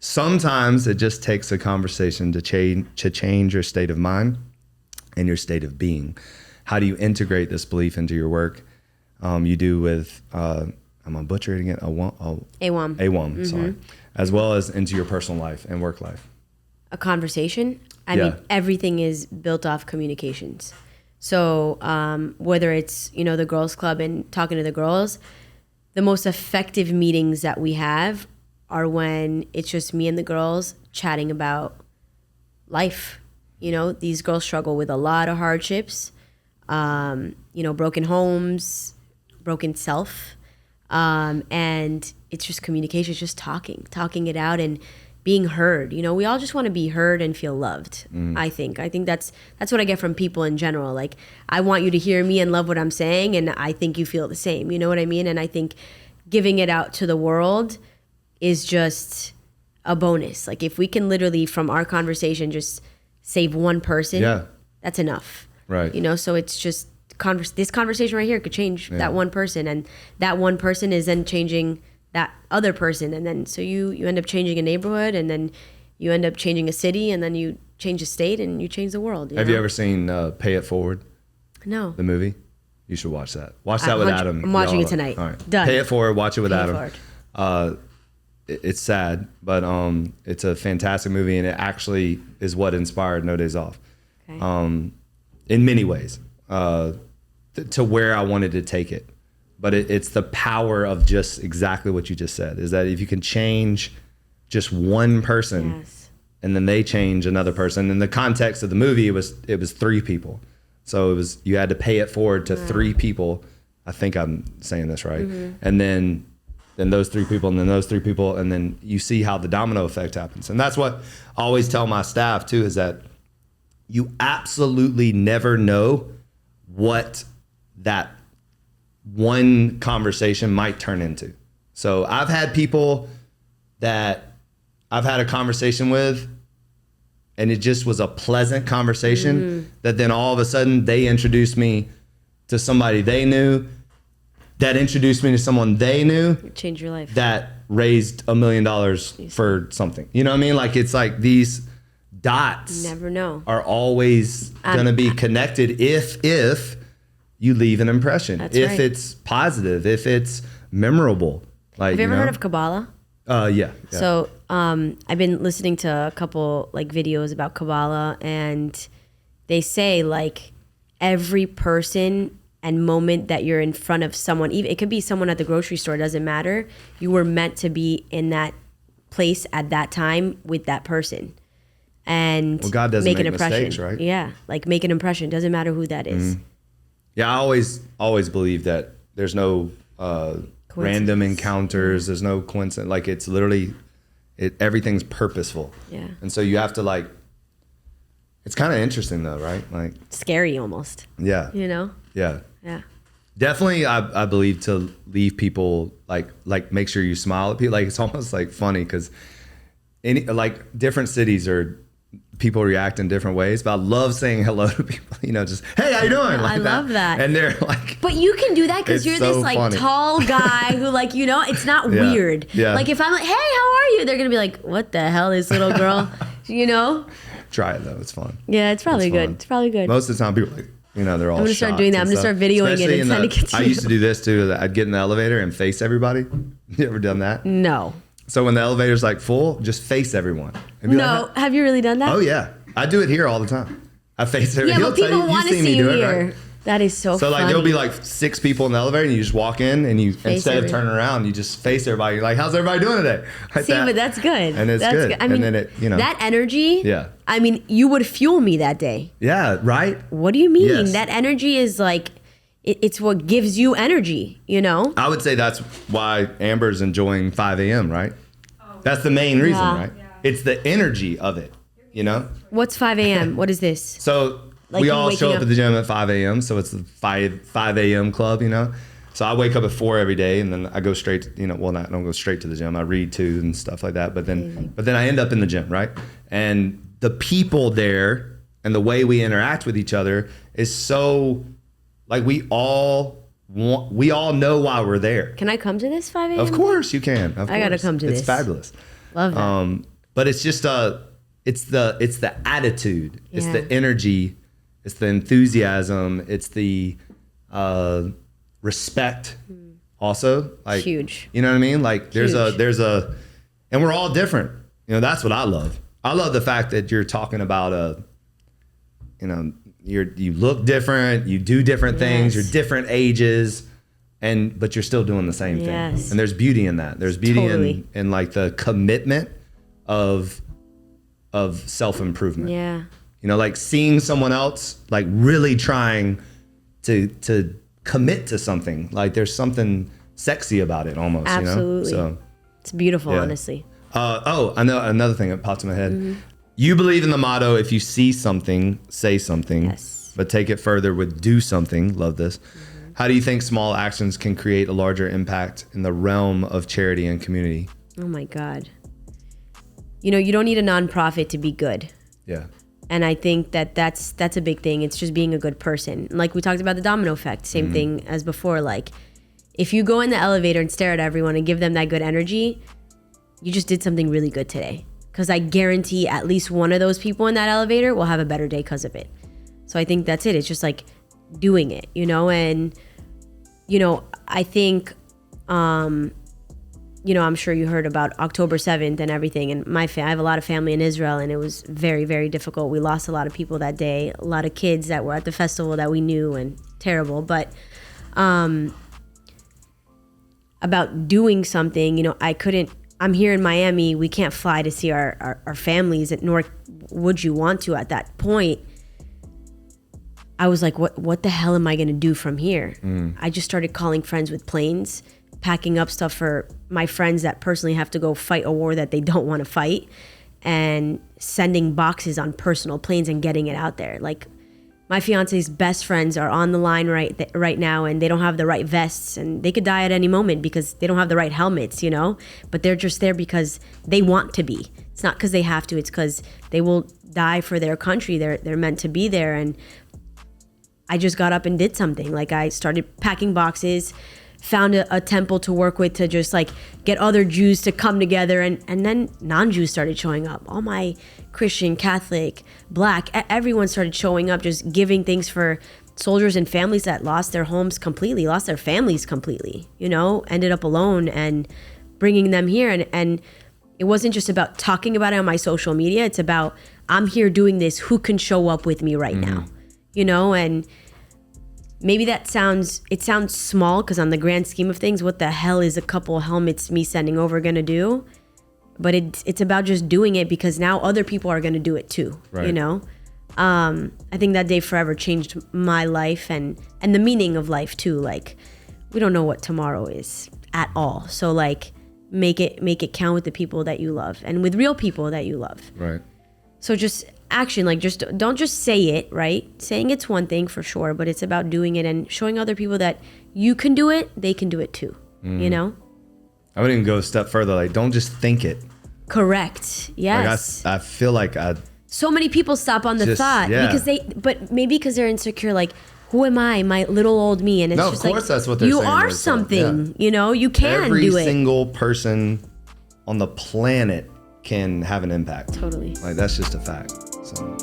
sometimes it just takes a conversation to change your state of mind and your state of being. How do you integrate this belief into your work? You do with, I'm gonna butcher it again, AWAM, sorry, as well as into your personal life and work life. A conversation? I mean, everything is built off communications. So whether it's, the girls club and talking to the girls, the most effective meetings that we have are when it's just me and the girls chatting about life. These girls struggle with a lot of hardships, broken homes, broken self. And it's just communication, it's just talking it out and being heard. We all just want to be heard and feel loved. I think that's what I get from people in general. Like, I want you to hear me and love what I'm saying, and I think you feel the same. You know what I mean? And I think giving it out to the world is just a bonus. Like, if we can literally from our conversation just save one person, that's enough. Right. So it's just this conversation right here could change that one person, and that one person is then changing that other person, and then so you end up changing a neighborhood, and then you end up changing a city, and then you change a state, and you change the world. Have you ever seen Pay It Forward? No. The movie? You should watch that. Watch that with Adam. I'm watching it tonight. All right. Done. Pay It Forward. Watch it with Adam. It's sad, but it's a fantastic movie, and it actually is what inspired No Days Off. Okay. In many ways, to where I wanted to take it. But it's the power of just exactly what you just said, is that if you can change just one person, and then they change another person. In the context of the movie, it was 3 people. So you had to pay it forward to 3 people. I think I'm saying this right. And then those 3 people, and then those 3 people, and then you see how the domino effect happens. And that's what I always tell my staff too, is that you absolutely never know what that one conversation might turn into. So I've had people that I've had a conversation with, and it just was a pleasant conversation, that then all of a sudden they introduced me to somebody they knew, that introduced me to someone they knew. Change your life. That raised $1 million for something. You know what I mean? Like, it's like these dots never know are always gonna be connected if you leave an impression. That's if right. It's positive, if it's memorable. Like, have you ever heard of Kabala? Yeah. So I've been listening to a couple videos about Kabala, and they say every person and moment that you're in front of someone, even it could be someone at the grocery store, doesn't matter. You were meant to be in that place at that time with that person. And God doesn't make mistakes, right? Yeah, make an impression. Doesn't matter who that is. Yeah, I always believe that there's no random encounters. There's no coincidence. It's literally, everything's purposeful. Yeah. And so you have to it's kind of interesting though, right? Scary almost. Yeah. Yeah. Yeah. Definitely, I believe to leave people make sure you smile at people. It's almost funny because different cities or people react in different ways, but I love saying hello to people, just, hey, how you doing? I love that. And they're but you can do that because you're so this funny. Tall guy who it's not weird. Yeah. If I'm hey, how are you? They're going to be like, what the hell, this little girl, Try it though. It's fun. Yeah, it's probably good. It's probably good. Most of the time people they're all I'm going to start doing that. I'm going to start videoing Especially it and sending it to you. I used to do this too. I'd get in the elevator and face everybody. You ever done that? No. So when the elevator's full, just face everyone. And be have you really done that? Oh yeah. I do it here all the time. I face everyone. Yeah, but people want to see you here. Right? That is so funny. So there'll be 6 people in the elevator, and you just walk in, and you instead of turning around, you just face everybody. You're like, how's everybody doing today? But that's good. And it's good. I mean, and then it, that energy. Yeah. I mean, you would fuel me that day. Yeah. Right. What do you mean? Yes. That energy is it's what gives you energy. I would say that's why Amber's enjoying 5 a.m. Right. That's the main reason, right? Yeah. It's the energy of it. What's 5 a.m.? What is this? So we all show up at the gym at 5 a.m. So it's the 5 a.m. club, So I wake up at 4 every day, and then I go straight to, I don't go straight to the gym. I read too and stuff like that. But then I end up in the gym, right? And the people there and the way we interact with each other is so we all know why we're there. Can I come to this 5 a.m.? Of course you can. I gotta come to this. It's fabulous. Love that. But it's just it's the attitude, it's the energy, it's the enthusiasm, it's the respect. Also, like, huge. You know what I mean? Like there's Huge. and we're all different. You know, that's what I love. I love the fact that you're talking about you look different, you do different things, you're different ages, but you're still doing the same thing. And there's beauty in that. There's beauty in like the commitment of self-improvement. Yeah. You know, like seeing someone else like really trying to commit to something. Like there's something sexy about it almost. Absolutely. You know? So it's beautiful, honestly. I know another thing that popped in my head. You believe in the motto, if you see something, say something. Yes. But take it further with do something. Love this. How do you think small actions can create a larger impact in the realm of charity and community? Oh my God. You know, you don't need a nonprofit to be good. Yeah. And I think that's a big thing. It's just being a good person. Like we talked about the domino effect, same thing as before. Like if you go in the elevator and stare at everyone and give them that good energy, you just did something really good today. Because I guarantee at least one of those people in that elevator will have a better day because of it. So I think that's it. It's just like doing it, you know? And, you know, I think, you know, I'm sure you heard about October 7th and everything. And I have a lot of family in Israel, and it was very, very difficult. We lost a lot of people that day, a lot of kids that were at the festival that we knew, and terrible. But about doing something, you know, I'm here in Miami. We can't fly to see our families, nor would you want to at that point. I was like, what the hell am I going to do from here? I just started calling friends with planes, packing up stuff for my friends that personally have to go fight a war that they don't want to fight, and sending boxes on personal planes and getting it out there. Like my fiance's best friends are on the line right now, and they don't have the right vests, and they could die at any moment because they don't have the right helmets, you know, but they're just there because they want to be. It's not because they have to, it's because they will die for their country. They're meant to be there. And I just got up and did something. Like I started packing boxes, found a temple to work with to just like get other Jews to come together, and then non-Jews started showing up. All my Christian, Catholic, Black, everyone started showing up, just giving things for soldiers and families that lost their homes completely, lost their families completely, you know, ended up alone, and bringing them here. And it wasn't just about talking about it on my social media. It's about, I'm here doing this. Who can show up with me right now? You know, and maybe it sounds small, because on the grand scheme of things, what the hell is a couple helmets me sending over gonna do? But it's about just doing it, because now other people are gonna do it too. Right. You know, I think that day forever changed my life and the meaning of life too. Like we don't know what tomorrow is at all, so like make it count with the people that you love and with real people that you love. Right. So just action, like just don't just say it, right? Saying it's one thing for sure, but it's about doing it and showing other people that you can do it, they can do it too. You know? I would even go a step further, like don't just think it. Correct. Yes. Like I feel like so many people stop on the thought because because they're insecure, like who am I, my little old me? And it's just like, that's what they're saying. You are something, you know, you can do it. Every single person on the planet can have an impact. Totally. Like that's just a fact. So